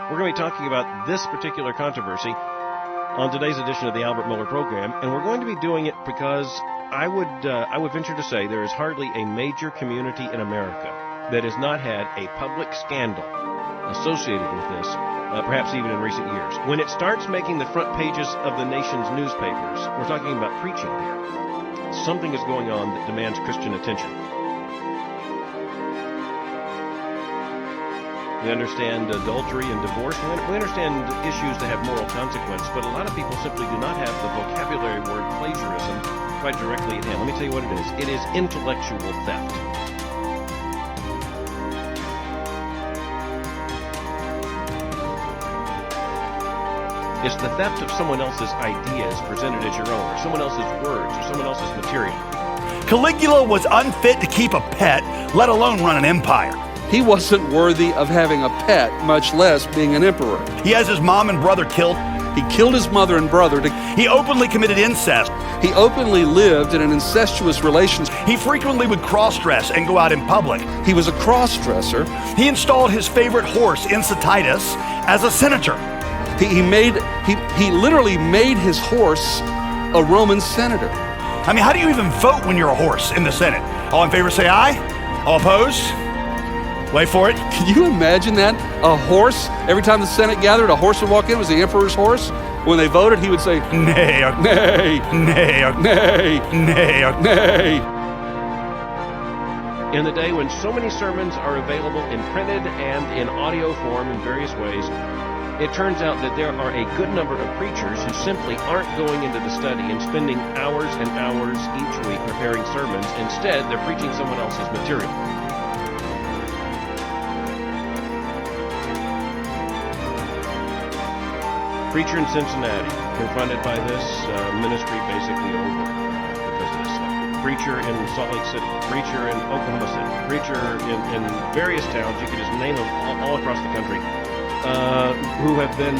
We're going to be talking about this particular controversy on today's edition of the Albert Mohler program, and we're going to be doing it because I would venture to say there is hardly a major community in America that has not had a public scandal associated with this, perhaps even in recent years. When it starts making the front pages of the nation's newspapers, we're talking about preaching here. Something is going on that demands Christian attention. We understand adultery and divorce. We understand issues that have moral consequence, but a lot of people simply do not have the vocabulary word plagiarism quite directly at hand. Let me tell you what it is. It is intellectual theft. It's the theft of someone else's ideas presented as your own, or someone else's words, or someone else's material. Caligula was unfit to keep a pet, let alone run an empire. He wasn't worthy of having a pet, much less being an emperor. He has his mom and brother killed. He killed his mother and brother. He openly committed incest. He openly lived in an incestuous relationship. He frequently would cross-dress and go out in public. He was a cross-dresser. He installed his favorite horse, Incitatus, as a senator. He literally made his horse a Roman senator. I mean, how do you even vote when you're a horse in the Senate? All in favor say aye. All opposed? Wait for it. Can you imagine that? A horse, every time the Senate gathered, a horse would walk in. It was the emperor's horse. When they voted, he would say, nay, nay, nay, nay, nay, nay. In the day when so many sermons are available in printed and in audio form in various ways, it turns out that there are a good number of preachers who simply aren't going into the study and spending hours and hours each week preparing sermons. Instead, they're preaching someone else's material. Preacher in Cincinnati, confronted by this, ministry basically over because of this. Preacher in Salt Lake City, preacher in Oklahoma City, preacher in various towns, you could just name them all across the country, who have been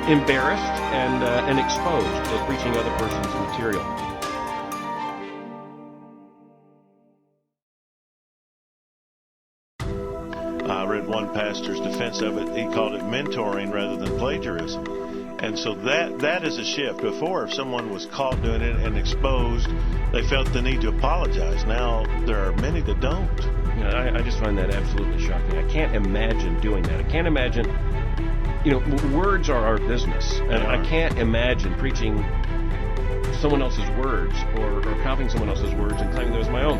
embarrassed and exposed as preaching other person's material. I read one pastor's defense of it. He called it mentoring rather than plagiarism. And so that is a shift. Before, if someone was caught doing it and exposed, they felt the need to apologize. Now, there are many that don't. Yeah, I just find that absolutely shocking. I can't imagine doing that. I can't imagine, words are our business. And I can't imagine preaching someone else's words or copying someone else's words and claiming them as my own.